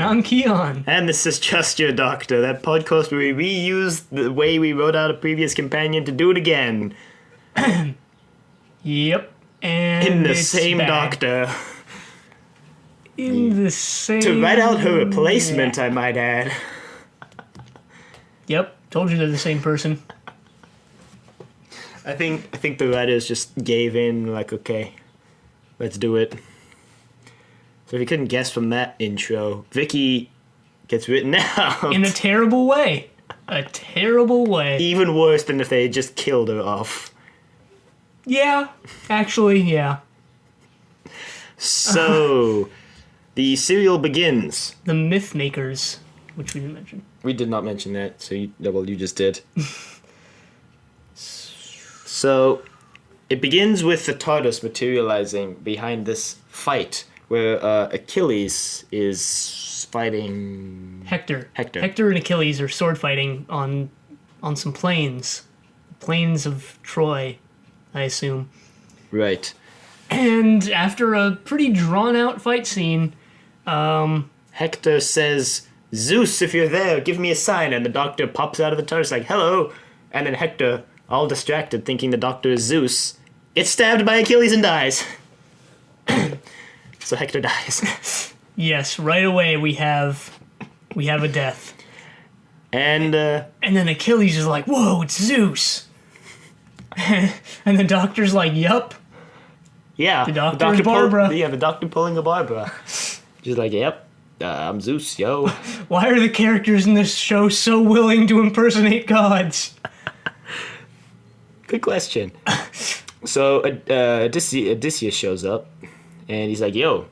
I'm Kiyan. And this is Just Your Doctor, that podcast where we reuse the way we wrote out a previous companion to do it again. Yep. And In the it's same bad. doctor. In the same... To write out her replacement, I might add. Yep. Told you they're the same person. I think the writers just gave in, like, okay, let's do it. So if you couldn't guess from that intro, Vicki gets written out. In a terrible way. A terrible way. Even worse than if they had just killed her off. Yeah. Actually, yeah. So, the serial begins. The Myth Makers, which we didn't mention. We did not mention that, so you just did. So, it begins with the TARDIS materializing behind this fight, where Achilles is fighting... Hector. Hector. Hector and Achilles are sword fighting on some plains. Plains of Troy, I assume. Right. And after a pretty drawn-out fight scene... Hector says, "Zeus, if you're there, give me a sign." And the doctor pops out of the TARDIS like, "Hello." And then Hector, all distracted, thinking the doctor is Zeus, gets stabbed by Achilles and dies. So Hector dies. Yes, right away we have a death. And then Achilles is like, "Whoa, it's Zeus." And the doctor's like, "Yup." yeah, The doctor is Barbara. the doctor pulling a Barbara. She's like, "Yep, I'm Zeus, yo." Why are the characters in this show so willing to impersonate gods? Good question. So Odysseus shows up, and he's like, "Yo,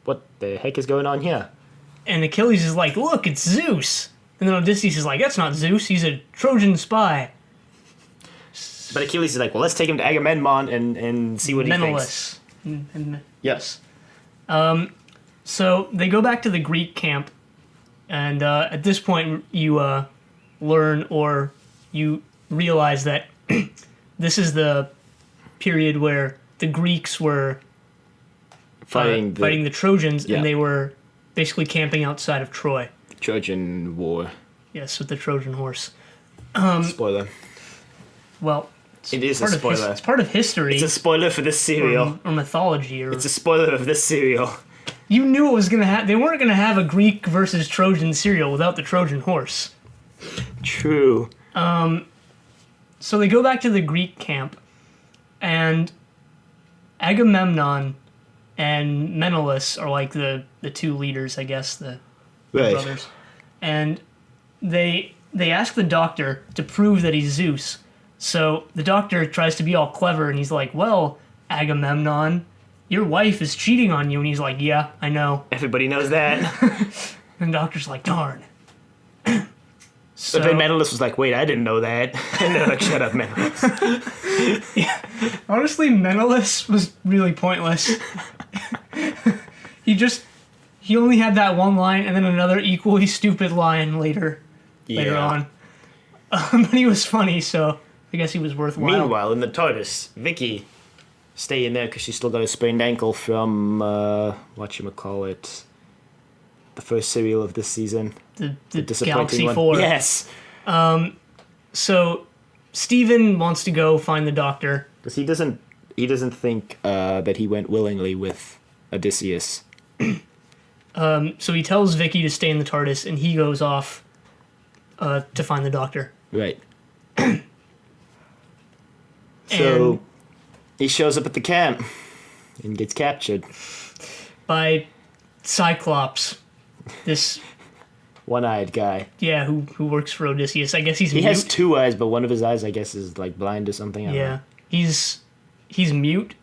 what the heck is going on here?" And Achilles is like, "Look, it's Zeus." And then Odysseus is like, "That's not Zeus, he's a Trojan spy." But Achilles is like, "Well, let's take him to Agamemnon and see what he thinks." Menelaus. Yes. So they go back to the Greek camp, and at this point you learn or you realize that this is the period where the Greeks were Fighting the Trojans, Yeah. and they were basically camping outside of Troy. Trojan War. Yes, with the Trojan horse. Spoiler. Well, It is a part of spoiler. it's part of history. It's a spoiler for this serial. or mythology. Or It's a spoiler of this serial. you knew it was gonna have. They weren't gonna have a Greek versus Trojan serial without the Trojan horse. True. So they go back to the Greek camp, and Agamemnon and Menelaus are like the two leaders, I guess, the Right. brothers. And they ask the doctor to prove that he's Zeus. So the doctor tries to be all clever, and he's like, "Well, Agamemnon, your wife is cheating on you." And he's like, "Yeah, I know." Everybody knows that. And the doctor's like, "Darn." So, But then Menelaus was like, "Wait, I didn't know that." And they're like, "Shut up, Menelaus." honestly, Menelaus was really pointless. He only had that one line and then another equally stupid line later on. But he was funny, so I guess he was worthwhile. Meanwhile, in the TARDIS, Vicki staying there because she's still got a sprained ankle from whatchamacallit, the first serial of this season. the Disappointing Galaxy one. 4. Yes. So Steven wants to go find the doctor. Because he doesn't think that he went willingly with Odysseus. So he tells Vicki to stay in the TARDIS, and he goes off to find the doctor. Right. So he shows up at the camp and gets captured. By Cyclops, this One-eyed guy. who works for Odysseus. I guess he's He mute. has two eyes, but one of his eyes, I guess, is like blind or something. I don't know. He's mute,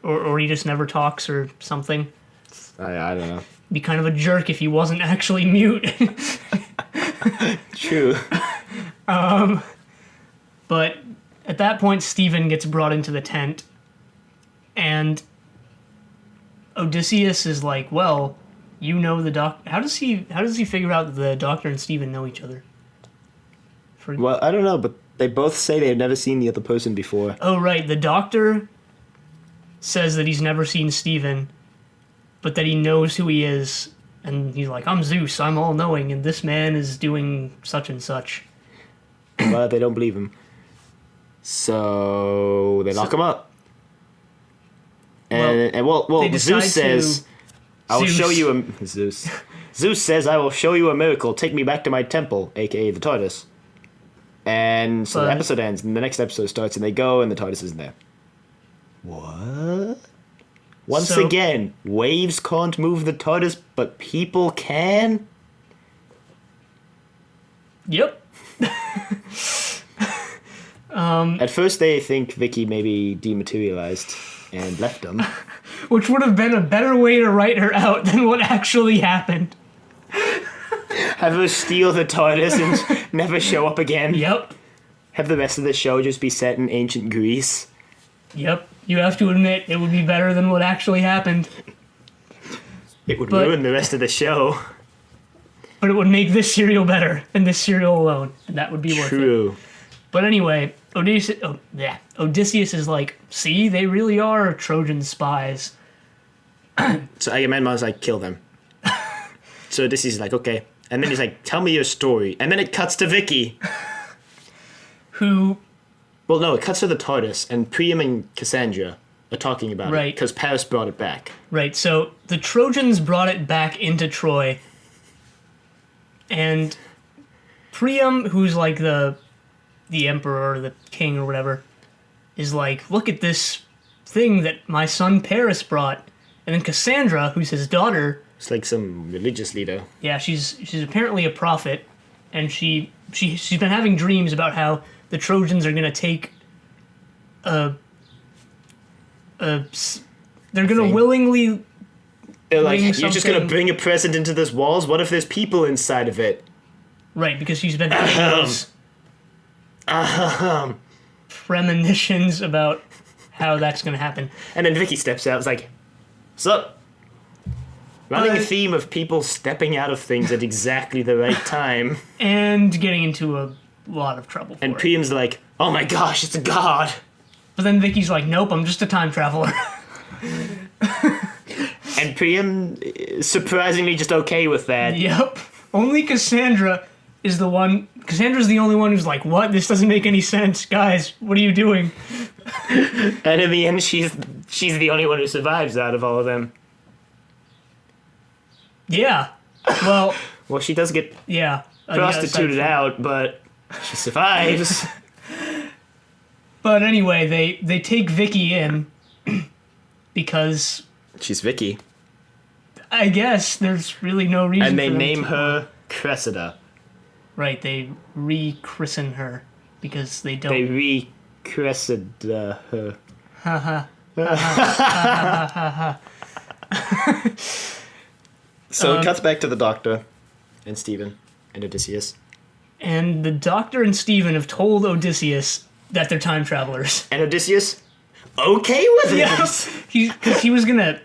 or he just never talks or something. I don't know. Be kind of a jerk if he wasn't actually mute. True. But at that point, Steven gets brought into the tent, and Odysseus is like, "Well, you know the doc." How does he figure out that the doctor and Steven know each other? Well, I don't know, but they both say they've never seen the other person before. Oh, right. The doctor says that he's never seen Steven, but that he knows who he is, And he's like, I'm Zeus, I'm all-knowing, and this man is doing such and such. But they don't believe him. So they lock him up. And Zeus says, I will show you a... Zeus. Zeus says, I will show you a miracle. Take me back to my temple, a.k.a. the TARDIS. And so the episode ends, and the next episode starts, and they go, and the TARDIS isn't there. What? Once again, waves can't move the TARDIS, but people can? Yep. At first they think Vicki maybe dematerialized and left them. Which would have been a better way to write her out than what actually happened. Have her steal the TARDIS and never show up again. Yep. Have the rest of the show just be set in ancient Greece. Yep. You have to admit, it would be better than what actually happened. It would ruin the rest of the show. But it would make this serial better than this serial alone. And that would be worth it. True. But anyway, Odysseus is like, see, they really are Trojan spies. So Agamemnon's like, kill them. So Odysseus is like, okay. And then he's like, tell me your story. And then it cuts to Vicki. Who... Well, no, it cuts to the TARDIS, and Priam and Cassandra are talking about it, because Paris brought it back. Right, so the Trojans brought it back into Troy, and Priam, who's like the emperor or the king or whatever, is like, look at this thing that my son Paris brought. And then Cassandra, who's his daughter... It's like some religious leader. Yeah, she's apparently a prophet, and she's been having dreams about how the Trojans are going to take they're going to willingly... They're like, you're just going to bring a present into this walls? What if there's people inside of it? Right, because she's been having those premonitions about how that's going to happen. And then Vicki steps out. It's like, what's up? Running a theme of people stepping out of things at exactly the right time. And getting into a lot of trouble for And Priam's like, oh my gosh, it's a god. But then Vicky's like, nope, I'm just a time traveler. And Priam is surprisingly just okay with that. Yep. Only Cassandra's the only one who's like, what? This doesn't make any sense. Guys, what are you doing? And in the end, she's the only one who survives out of all of them. Yeah. Well... Well, she does get prostituted yeah, out, but she survives. But anyway, they take Vicki in because... She's Vicki. I guess there's really no reason And they for them name her Cressida. Right, they re-christen her because they don't... They re-Cressida her. So it cuts back to the Doctor and Stephen and Odysseus. And the Doctor and Stephen have told Odysseus that they're time travelers. And Odysseus, okay with it. Yes, because he was gonna...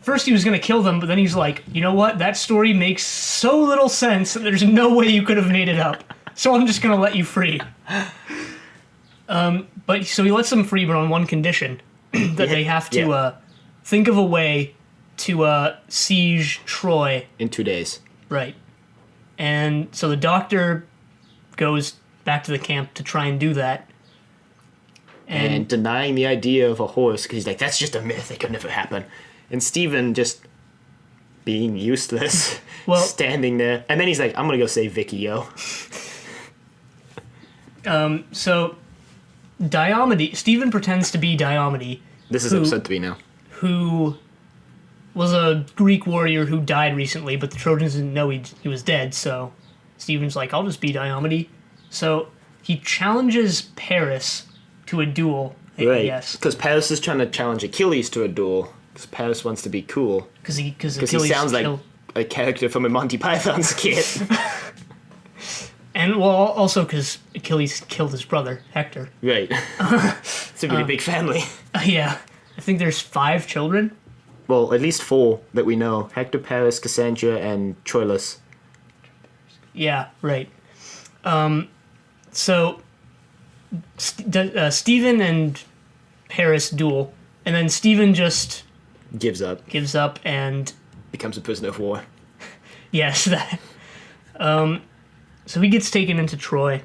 First he was gonna kill them, but then he's like, you know what? That story makes so little sense that there's no way you could have made it up. So I'm just gonna let you free. But so he lets them free, but on one condition. That they have to think of a way to siege Troy. In 2 days. Right. And so the Doctor goes back to the camp to try and do that. And denying the idea of a horse, because he's like, that's just a myth, it could never happen. And Stephen just being useless, standing there. And then he's like, I'm going to go save Vicki, yo. So Diomede, Stephen pretends to be Diomede. This is episode 3 now. Who was a Greek warrior who died recently, but the Trojans didn't know he was dead, so Stephen's like, I'll just be Diomede. So he challenges Paris to a duel, I guess. Because Paris is trying to challenge Achilles to a duel. Because Paris wants to be cool. Because he sounds like a character from a Monty Python skit. And, well, also because Achilles killed his brother, Hector. Right. It's a really big family. Yeah. I think there's 5 children. Well, at least 4 that we know. Hector, Paris, Cassandra, and Troilus. Yeah, right. So Stephen and Paris duel, and then Stephen just gives up and becomes a prisoner of war. Yes, that. So he gets taken into Troy,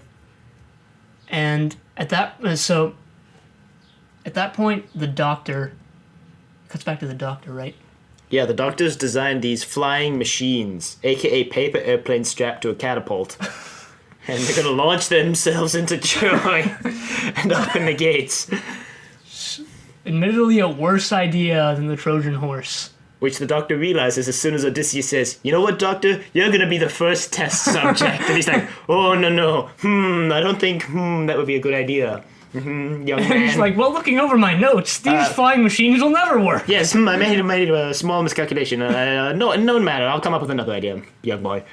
and at that point, the doctor cuts back to the doctor, right? Yeah, the doctors designed these flying machines, aka paper airplanes strapped to a catapult. And they're gonna launch themselves into Troy and open the gates. Admittedly, a worse idea than the Trojan horse. Which the doctor realizes as soon as Odysseus says, "You know what, doctor? You're gonna be the first test subject." And he's like, "Oh, no. I don't think, that would be a good idea. Young man." And he's like, well, looking over my notes, these flying machines will never work. Yes, I made a small miscalculation. No matter. I'll come up with another idea, young boy.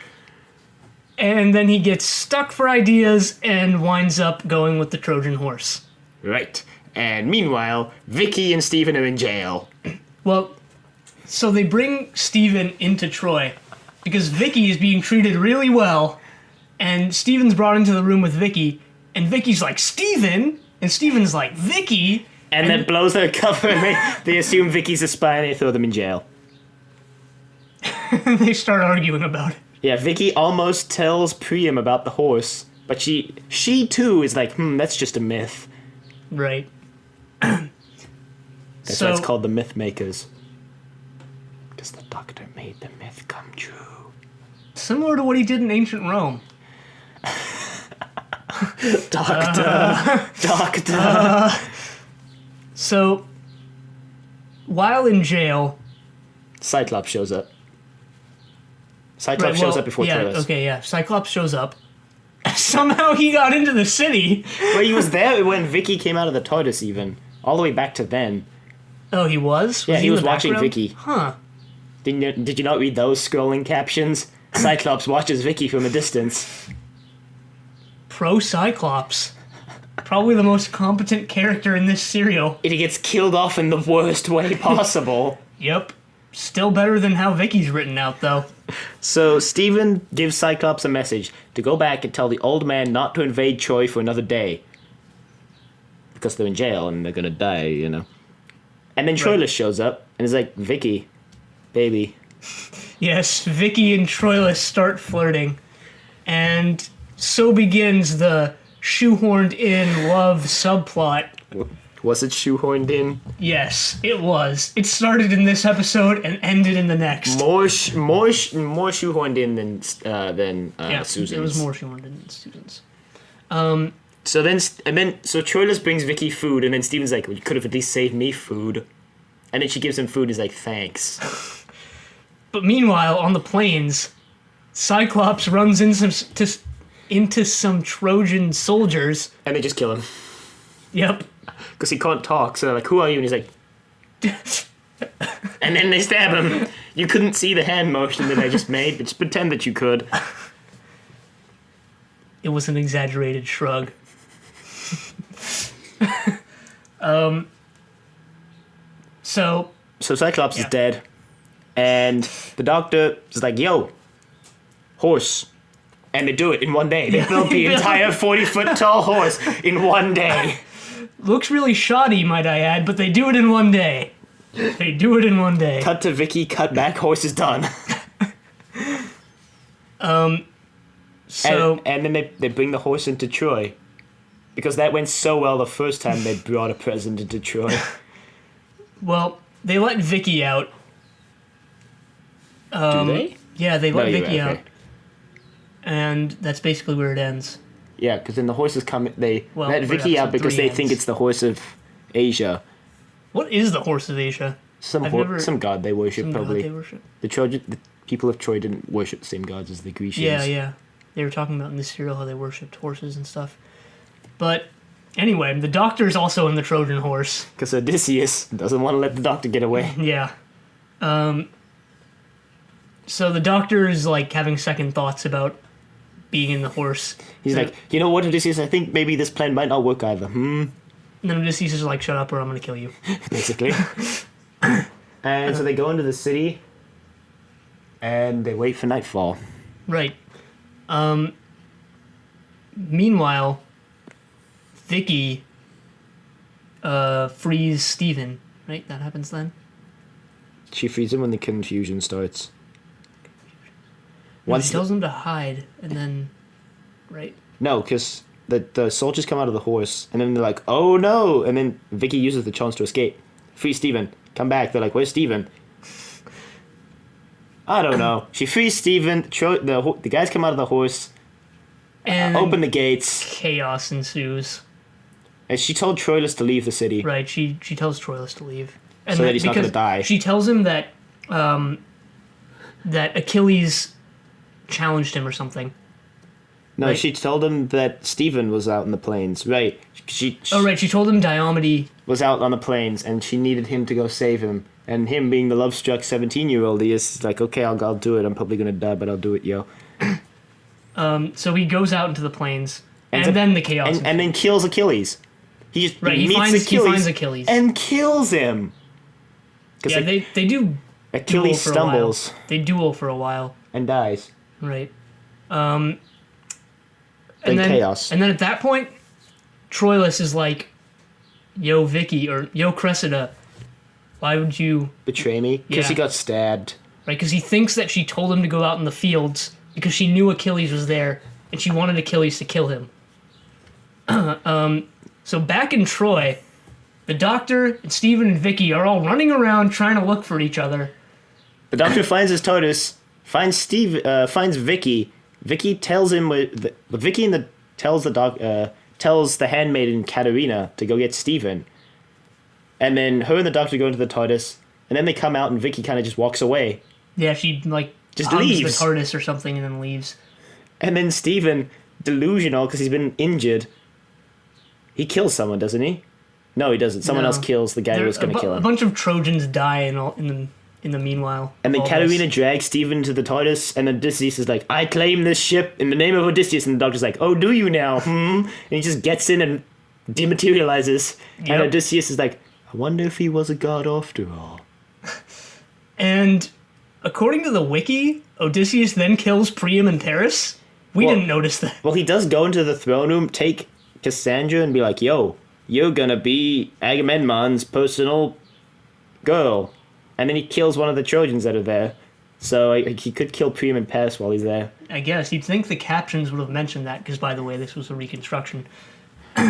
And then he gets stuck for ideas and winds up going with the Trojan horse. Right. And meanwhile, Vicki and Stephen are in jail. Well, so they bring Stephen into Troy because Vicki is being treated really well, and Stephen's brought into the room with Vicki, and Vicki's like, "Stephen?" And Stephen's like, "Vicki?" And then blows their cover, and they assume Vicki's a spy, and they throw them in jail. They start arguing about it. Yeah, Vicki almost tells Priam about the horse, but she too is like, that's just a myth. Right. That's why it's called the Myth Makers. Because the doctor made the myth come true. Similar to what he did in ancient Rome. Doctor. So, while in jail... Cyclops shows up. Cyclops shows up before Troilus. Okay, yeah. Cyclops shows up. Somehow he got into the city. Well, he was there when Vicki came out of the TARDIS even. All the way back to then. Oh, he was? Yeah, he in was the watching background? Vicki. Huh. Did you not read those scrolling captions? Cyclops watches Vicki from a distance. Pro Cyclops. Probably the most competent character in this serial. He gets killed off in the worst way possible. Yep. Still better than how Vicky's written out, though. So Stephen gives Cyclops a message to go back and tell the old man not to invade Troy for another day. Because they're in jail and they're gonna die, you know. And then Troilus shows up and is like, "Vicki, baby." Yes, Vicky and Troilus start flirting. And so begins the shoehorned in love subplot. Was it shoehorned in? Yes, it was. It started in this episode and ended in the next. More shoehorned in than Susan's. It was more shoehorned in than Susan's. So Troilus brings Vicky food, and then Steven's like, "Well, you could have at least saved me food." And then she gives him food. He's like, "Thanks." But meanwhile, on the plains, Cyclops runs into some Trojan soldiers. And they just kill him. Yep. Because he can't talk, so they're like, "Who are you?" And he's like... And then they stab him. You couldn't see the hand motion that I just made, but just pretend that you could. It was an exaggerated shrug. So Cyclops is dead. And the doctor is like, "Yo, horse." And they do it in one day. They built the entire 40-foot tall horse in one day. Looks really shoddy, might I add, but they do it in one day. They do it in one day. Cut to Vicky, cut back, horse is done. So and then they bring the horse into Troy. Because that went so well the first time they brought a present into Troy. well, they let Vicky out. Do they? Yeah, they let No, you're Vicky right, out. okay. And that's basically where it ends. Yeah, because then the horses come. They Well, let where Vicky out episode because 3 they think ends. it's the horse of Asia. What is the Horse of Asia? Some god they worship, Some god probably. they worship. The people of Troy didn't worship the same gods as the Grecians. Yeah. They were talking about in this serial how they worshipped horses and stuff. But anyway, the doctor's also in the Trojan horse. Because Odysseus doesn't want to let the doctor get away. Yeah. So the doctor is like having second thoughts about being in the horse. He's like, "You know what, Odysseus? I think maybe this plan might not work either." And then Odysseus is like, "Shut up or I'm gonna kill you." Basically. And so they go into the city, and they wait for nightfall. Right. Meanwhile, Vicky frees Stephen. Right? That happens then? She frees him when the confusion starts. She tells him to hide, and then, right? No, because the soldiers come out of the horse, and then they're like, "Oh no!" And then Vicki uses the chance to escape. Free Steven. Come back. They're like, "Where's Steven?" I don't know. She frees Steven. The guys come out of the horse, And open the gates, chaos ensues. and she told Troilus to leave the city. Right, she tells Troilus to leave. And So that he's not because gonna die. She tells him that that Achilles challenged him or something. No, Right. she told him that Steven was out in the plains. Right. She Oh, right, she told him Diomede. was out on the plains, and she needed him to go save him. And him being the love-struck 17-year-old he is, he's like, okay, I'll do it. I'm probably going to die, but I'll do it, yo. So he goes out into the plains, And and then the chaos. And then kills Achilles. He just Right, he meets finds Achilles. and kills him. Yeah, they do Achilles duel for a while. stumbles They duel for a while. and dies. Right. Then And then chaos. And then at that point, Troilus is like, "Yo, Vicki," or "Yo, Cressida, why would you?" Betray me? Because Yeah. he got stabbed. Right? Because he thinks that she told him to go out in the fields because she knew Achilles was there and she wanted Achilles to kill him. So back in Troy, the Doctor and Stephen and Vicki are all running around trying to look for each other. The Doctor finds his TARDIS, finds Vicki. Vicki tells him tells the handmaiden Katarina to go get Stephen. And then her and the Doctor go into the TARDIS, and then they come out and Vicki kind of just walks away. Yeah, she Just hugs leaves. the TARDIS or something and then leaves. And then Stephen, delusional because he's been injured, he kills someone, doesn't he? No, he doesn't. Someone No. else kills the guy who was going to kill A him. bunch of Trojans die in the meanwhile. And then of all Katarina this. drags Stephen to the TARDIS, and Odysseus is like, I claim this ship in the name of Odysseus. And the Doctor's like, oh, do you now? And he just gets in and dematerializes. And Yep. Odysseus is like, I wonder if he was a god after all. And according to the wiki, Odysseus then kills Priam and Paris. We Well- didn't notice that. Well, he does go into the throne room, take Cassandra, and be like, yo, you're gonna be Agamemnon's personal girl. And then he kills one of the Trojans that are there. So he could kill Priam and Paris while he's there. I guess you'd think the captions would have mentioned that because, by the way, this was a reconstruction.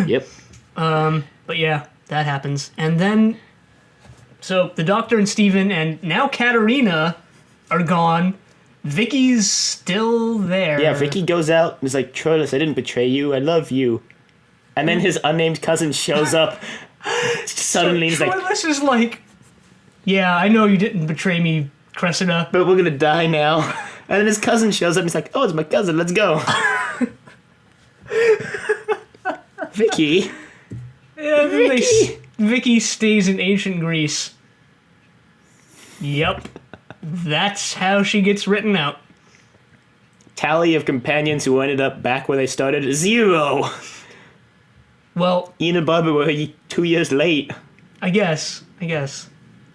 Yep. But yeah, that happens. And then, so the Doctor and Stephen and now Katarina are gone. Vicky's still there. Yeah, Vicki goes out and is like, Troilus, I didn't betray you. I love you. And then his unnamed cousin shows up. Suddenly he's like, Troilus is like, yeah, I know you didn't betray me, Cressida. but we're gonna die now. And then his cousin shows up and he's like, oh, it's my cousin, let's go. Vicki. And then Vicky stays in ancient Greece. Yep. That's how she gets written out. Tally of companions who ended up back where they started, 0. Well, Ian and Barbara were 2 years late. I guess.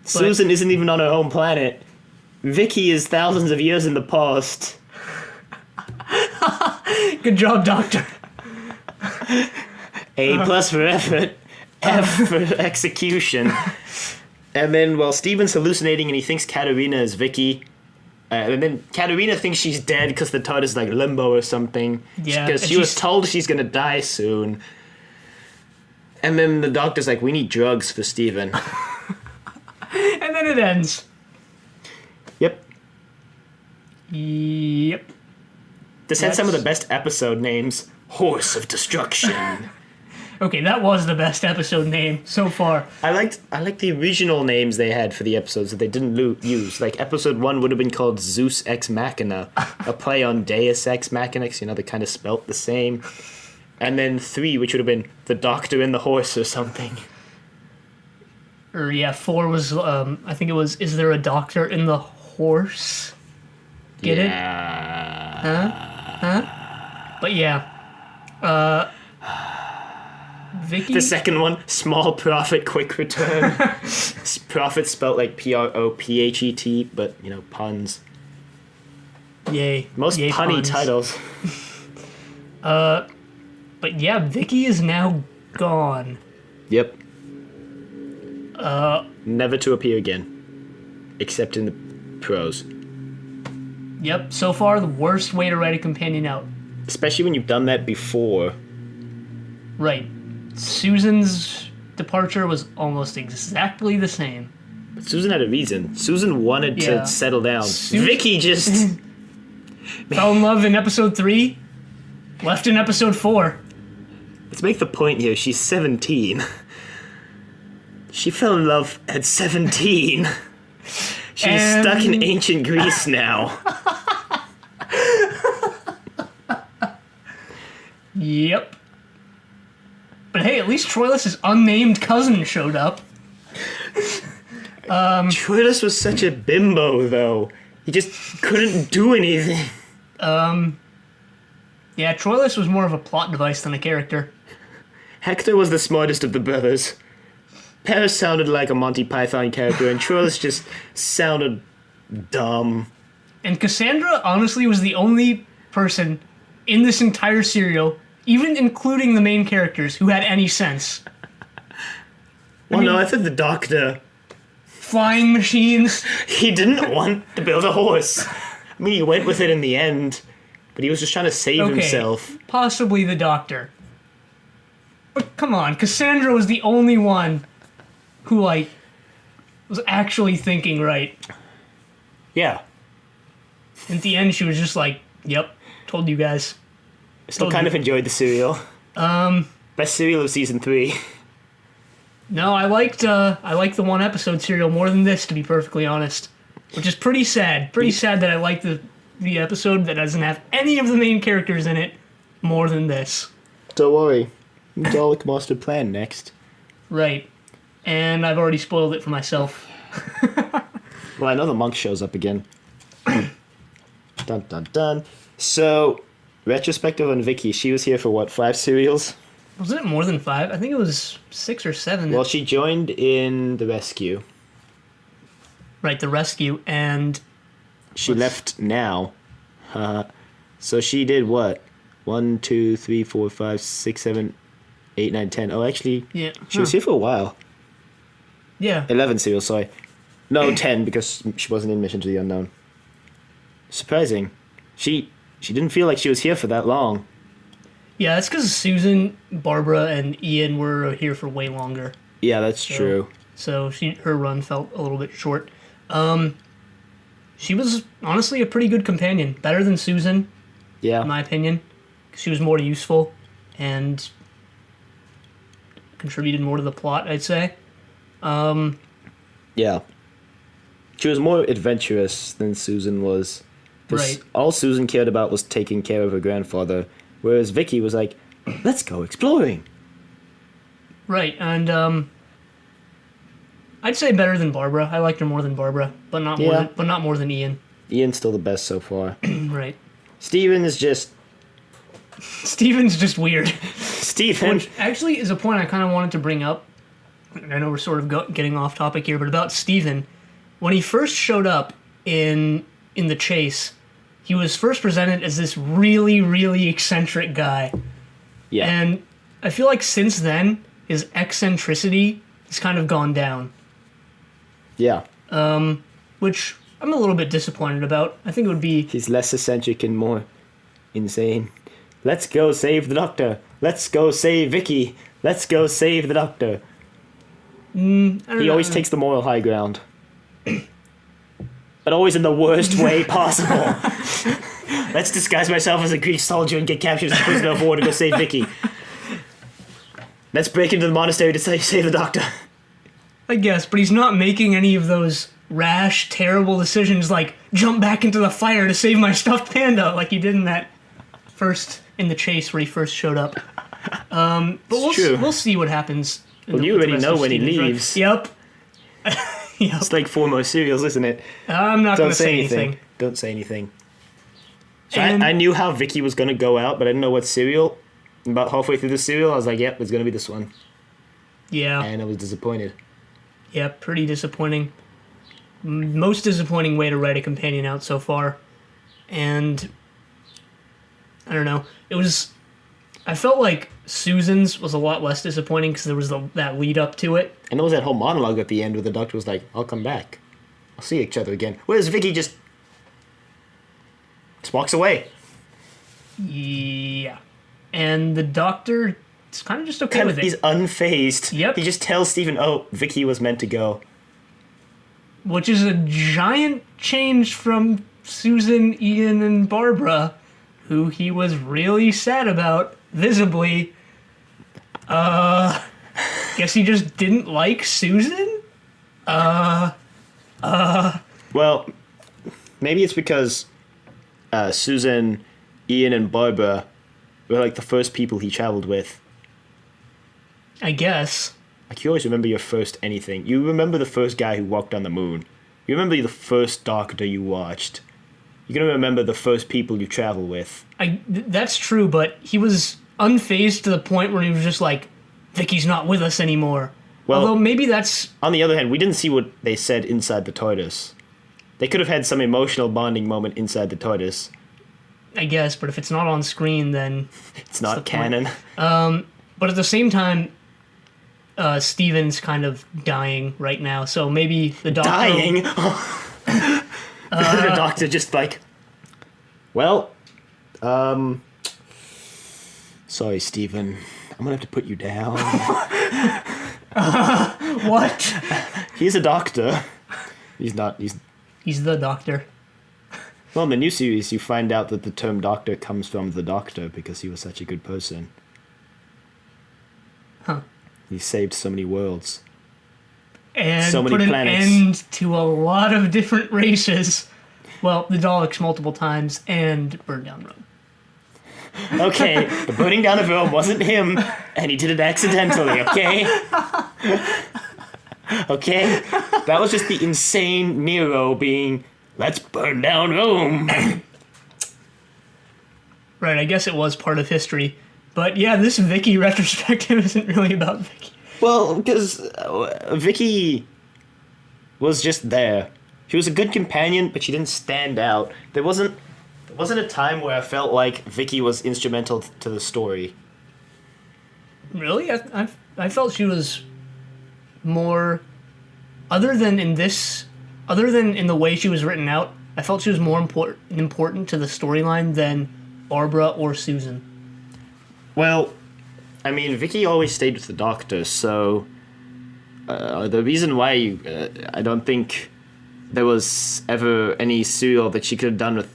Susan isn't even on her home planet. Vicki is thousands of years in the past. Good job, Doctor. A plus for effort, F for execution. And then, while Stephen's hallucinating and he thinks Katarina is Vicki, and then Katarina thinks she's dead because the TARDIS is like limbo or something. Yeah, Because and she was she's- told she's gonna die soon. And then the Doctor's like, we need drugs for Stephen. And then it ends. Yep. Yep. This had some of the That's- best episode names. Horse of Destruction. Okay, that was the best episode name so far. I liked the original names they had for the episodes that they didn't use. Like episode 1 would have been called Zeus Ex Machina, a play on Deus Ex Machina, 'cause, they kind of spelt the same. And then 3, which would have been The Doctor and the Horse or something. Or yeah, 4 was I think it was Is There a Doctor in the Horse? Get it? Huh? But yeah. Vicky? The second one, Small Profit, Quick Return. Profit spelt like Prophet, but, puns. Yay. Most Yay, punny puns. titles. But yeah, Vicky is now gone. Yep. Never to appear again. Except in the prose. Yep, so far the worst way to write a companion out. Especially when you've done that before. Right. Susan's departure was almost exactly the same. But Susan had a reason. Susan wanted Yeah. to settle down. Vicki just... Fell in love in episode 3, left in episode 4. Let's make the point here. She's 17. She fell in love at 17. She's stuck in ancient Greece now. Yep. But hey, at least Troilus' unnamed cousin showed up. Troilus was such a bimbo, though. He just couldn't do anything. Yeah, Troilus was more of a plot device than a character. Hector was the smartest of the brothers. Paris sounded like a Monty Python character, and Troilus just sounded dumb. And Cassandra, honestly, was the only person in this entire serial, even including the main characters, who had any sense. No, I thought the doctor... Flying machines. He didn't want to build a horse. I mean, he went with it in the end, but he was just trying to save himself. Possibly the doctor. But come on, Cassandra was the only one who, like, was actually thinking right. Yeah. At the end, she was just like, yep, told you guys. Still kind of enjoyed the serial. Best serial of season 3. No, I liked the one episode serial more than this, to be perfectly honest. Which is pretty sad. Pretty sad that I like the episode that doesn't have any of the main characters in it more than this. Don't worry. Dalek Master Plan next. Right. And I've already spoiled it for myself. Well, I know the monk shows up again. Dun dun dun. So, retrospective on Vicki, she was here for what, 5 serials? Wasn't it more than 5? I think it was 6 or 7. Well, she joined in the rescue. Right, the rescue, and... She left now. So she did what? 1, 2, 3, 4, 5, 6, 7, 8, 9, 10. Oh, actually, Yeah. she was here for a while. Yeah. 11 serials, sorry. No, 10, because she wasn't in Mission to the Unknown. Surprising. She didn't feel like she was here for that long. Yeah, that's because Susan, Barbara, and Ian were here for way longer. Yeah, that's true. So her run felt a little bit short. She was honestly a pretty good companion. Better than Susan, Yeah. in my opinion. She was more useful and contributed more to the plot, I'd say. Yeah. She was more adventurous than Susan was. 'Cause Right. all Susan cared about was taking care of her grandfather, whereas Vicki was like, let's go exploring. Right, and I'd say better than Barbara. I liked her more than Barbara, but not more than Ian. Ian's still the best so far. Right. Steven is just... Steven's just weird. Steven! Which actually is a point I kind of wanted to bring up. I know we're sort of getting off topic here, but about Steven. When he first showed up in the chase, he was first presented as this really, really eccentric guy. Yeah. And I feel like since then, his eccentricity has kind of gone down. Yeah. Which I'm a little bit disappointed about. I think it would be... He's less eccentric and more insane. Let's go save the doctor. Let's go save Vicki. Let's go save the doctor. He always takes the moral high ground. But always in the worst way possible. Let's disguise myself as a Greek soldier and get captured as a prisoner of war to go save Vicki. Let's break into the monastery to save the doctor. I guess, but he's not making any of those rash, terrible decisions like jump back into the fire to save my stuffed panda like he did in the chase where he first showed up. But we'll see what happens. Well, you already know when he leaves. Yep. Yep. It's like 4 more serials, isn't it? I'm not going to say anything. Don't say anything. So And- I knew how Vicki was going to go out, but I didn't know what serial. About halfway through the serial, I was like, yep, it's going to be this one. Yeah. And I was disappointed. Yeah, pretty disappointing. Most disappointing way to write a companion out so far. And I don't know. I felt like Susan's was a lot less disappointing because there was that lead up to it. And there was that whole monologue at the end where the doctor was like, I'll come back. I'll see each other again. Whereas Vicki just... Just walks away. Yeah. And the doctor is kind of just okay with it. He's unfazed. Yep. He just tells Stephen, oh, Vicki was meant to go. Which is a giant change from Susan, Ian, and Barbara, who he was really sad about, visibly. Guess he just didn't like Susan? Well, maybe it's because Susan, Ian, and Barbara were like the first people he traveled with. I guess. Like, you always remember your first anything. You remember the first guy who walked on the moon. You remember the first Doctor you watched. You're gonna remember the first people you travel with. That's true, but he was unfazed to the point where he was just like, Vicky's not with us anymore. Well, although maybe that's... On the other hand, we didn't see what they said inside the TARDIS. They could have had some emotional bonding moment inside the TARDIS. I guess, but if it's not on screen, then... It's not canon. But at the same time, Steven's kind of dying right now, so maybe the doctor... Dying? The doctor just like... Well, sorry, Stephen. I'm gonna have to put you down. What? He's a doctor. He's not... He's the doctor. Well, in the new series, you find out that the term doctor comes from the Doctor because he was such a good person. Huh. He saved so many worlds. And so many put planets. an end to a lot of different races. Well, the Daleks multiple times and burned down Rome. Okay, the burning down of Rome wasn't him, and he did it accidentally, okay? Okay? That was just the insane Nero being, let's burn down Rome. Right, I guess it was part of history. But yeah, this Vicki retrospective isn't really about Vicki. Well, because Vicki was just there. She was a good companion, but she didn't stand out. There wasn't a time where I felt like Vicki was instrumental to the story. Really? I felt she was more... Other than in the way she was written out, I felt she was more important to the storyline than Barbara or Susan. Well, I mean, Vicki always stayed with the Doctor, so the reason why I don't think there was ever any serial that she could have done with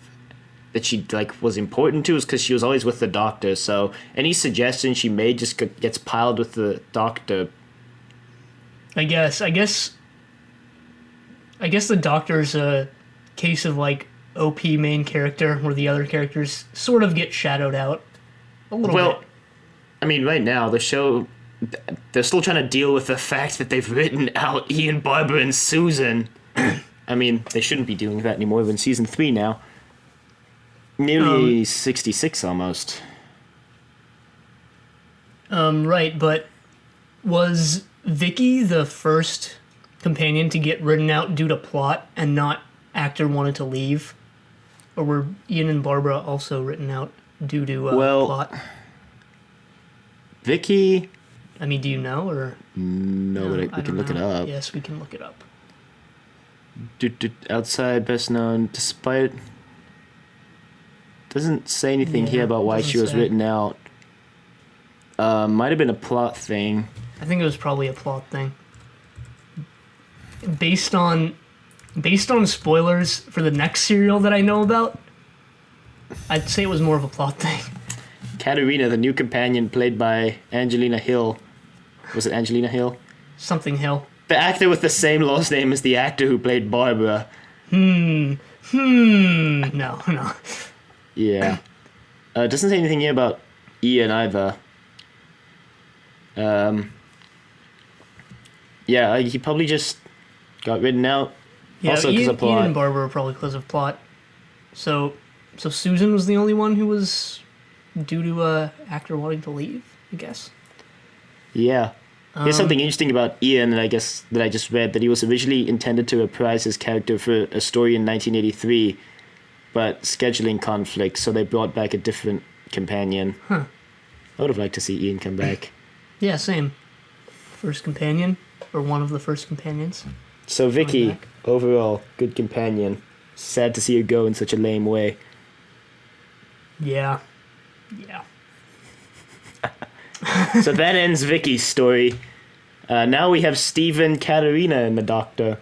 that she was important to is because she was always with the Doctor. So any suggestion she made just gets piled with the Doctor. I guess the Doctor's a case of OP main character where the other characters sort of get shadowed out a little bit. Well, I mean, right now the show, they're still trying to deal with the fact that they've written out Ian, Barbara, and Susan. I mean, they shouldn't be doing that anymore. We're in season 3 now. Nearly 66 almost. Right, but was Vicki the first companion to get written out due to plot and not actor wanted to leave? Or were Ian and Barbara also written out due to plot? Vicki... I mean, do you know, or... No, but we can look it up. Yes, we can look it up. Outside, best known, despite... Doesn't say anything here about why she was written out. Might have been a plot thing. I think it was probably a plot thing. Based on spoilers for the next serial that I know about, I'd say it was more of a plot thing. Katarina, the new companion played by Angelina Hill. Was it Angelina Hill? Something Hill. The actor with the same last name as the actor who played Barbara. No. Yeah. Doesn't say anything here about Ian either. Yeah, he probably just got written out. Yeah, also because of plot. Ian and Barbara were probably because of plot. So Susan was the only one who was due to actor wanting to leave, I guess. Yeah. Here's something interesting about Ian that I just read, that he was originally intended to reprise his character for a story in 1983, but scheduling conflict, so they brought back a different companion. Huh. I would have liked to see Ian come back. Yeah, same. First companion, or one of the first companions. So Vicki, overall, good companion. Sad to see her go in such a lame way. Yeah. Yeah. So that ends Vicky's story. Now we have Stephen, Katarina, and the Doctor.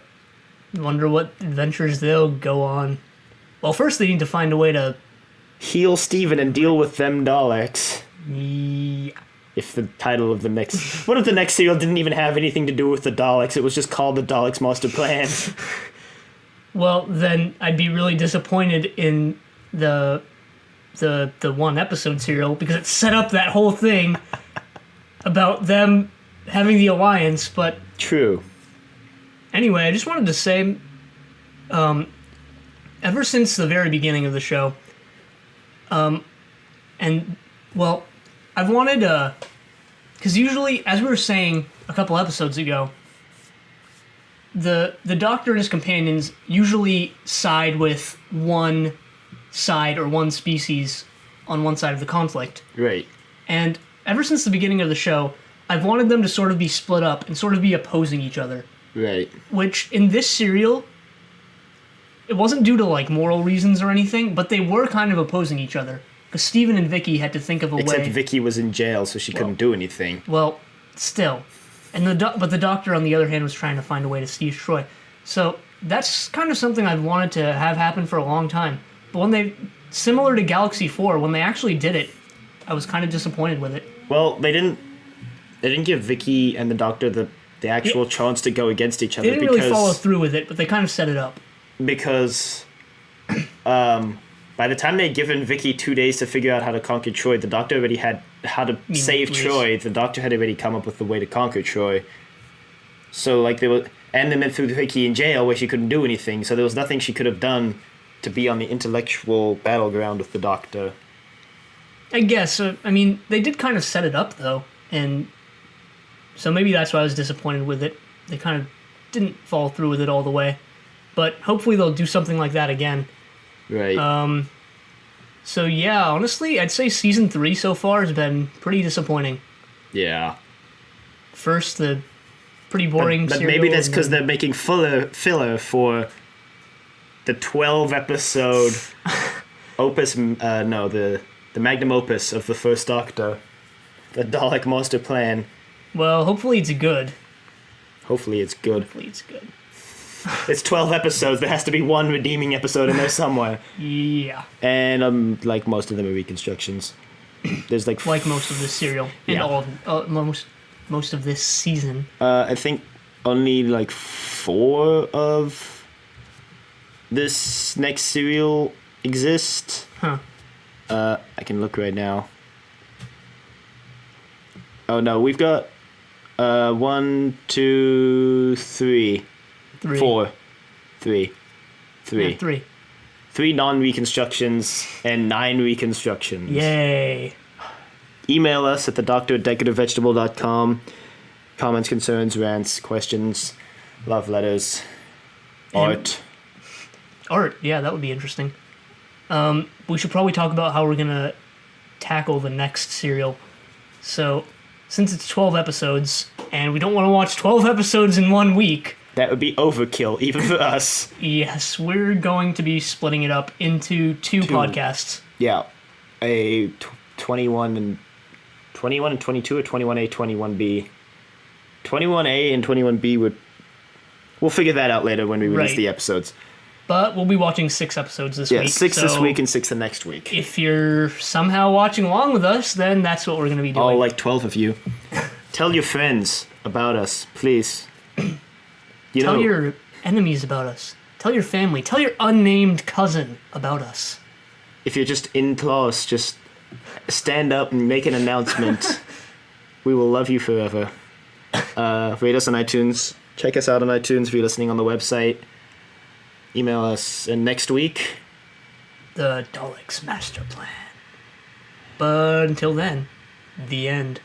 Wonder what adventures they'll go on. Well, first they need to find a way to... Heal Stephen and deal with them Daleks. Yeah. If the title of the next... What if the next serial didn't even have anything to do with the Daleks? It was just called the Daleks Master Plan. Well, then I'd be really disappointed in the one episode serial because it set up that whole thing about them having the alliance. But True. anyway, I just wanted to say, ever since the very beginning of the show, and well, I've wanted because usually, as we were saying a couple episodes ago, the Doctor and his companions usually side with one side or one species on one side of the conflict. Right. And ever since the beginning of the show, I've wanted them to sort of be split up and sort of be opposing each other. Right. Which, in this serial, it wasn't due to, like, moral reasons or anything, but they were kind of opposing each other. Because Stephen and Vicki had to think of a way... Except Vicki was in jail, so she couldn't do anything. Well, still. And but the Doctor, on the other hand, was trying to find a way to seize Troy. So that's kind of something I've wanted to have happen for a long time. But when they... Similar to Galaxy 4, when they actually did it, I was kind of disappointed with it. Well, they didn't give Vicki and the Doctor the actual chance to go against each other. They didn't really follow through with it, but they kind of set it up. Because by the time they'd given Vicki 2 days to figure out how to conquer Troy, the Doctor already had how to save Troy. The Doctor had already come up with the way to conquer Troy. So, like, and they threw Vicki in jail where she couldn't do anything, so there was nothing she could have done to be on the intellectual battleground with the Doctor. I guess. I mean, they did kind of set it up, though, and so maybe that's why I was disappointed with it. They kind of didn't follow through with it all the way. But hopefully they'll do something like that again. Right. So yeah, honestly, I'd say season 3 so far has been pretty disappointing. Yeah. First, the pretty boring But serial, maybe that's because they're making filler for the 12-episode opus, the magnum opus of the first Doctor, the Dalek Master Plan. Well, hopefully it's good. Hopefully it's good. Hopefully it's good. It's 12 episodes. There has to be one redeeming episode in there somewhere. Yeah. And like most of them are reconstructions. There's like most of this serial and Yeah. most of this season. I think only like 4 of this next serial exist. Huh. I can look right now. Oh no, we've got 1, 2, 3. 4. 3. Yeah, 3. 3 non-reconstructions and 9 reconstructions. Yay. Email us at thedoctor@decorativevegetable.com. Comments, concerns, rants, questions, love letters, art. Art, yeah, that would be interesting. We should probably talk about how we're going to tackle the next serial. So, since it's 12 episodes, and we don't want to watch 12 episodes in 1 week... That would be overkill, even for us. Yes, we're going to be splitting it up into two podcasts. Yeah. A 21 and 22 or 21A, 21B. 21A and 21B we'll figure that out later when we release the episodes. But we'll be watching 6 episodes this week. Yeah, 6 this week and 6 the next week. If you're somehow watching along with us, then that's what we're going to be doing. All like 12 of you. Tell your friends about us, please. Tell your enemies about us. Tell your family. Tell your unnamed cousin about us. If you're just in class, just stand up and make an announcement. We will love you forever. Rate us on iTunes. Check us out on iTunes if you're listening on the website. Email us. And next week... The Daleks Master Plan. But until then, the end.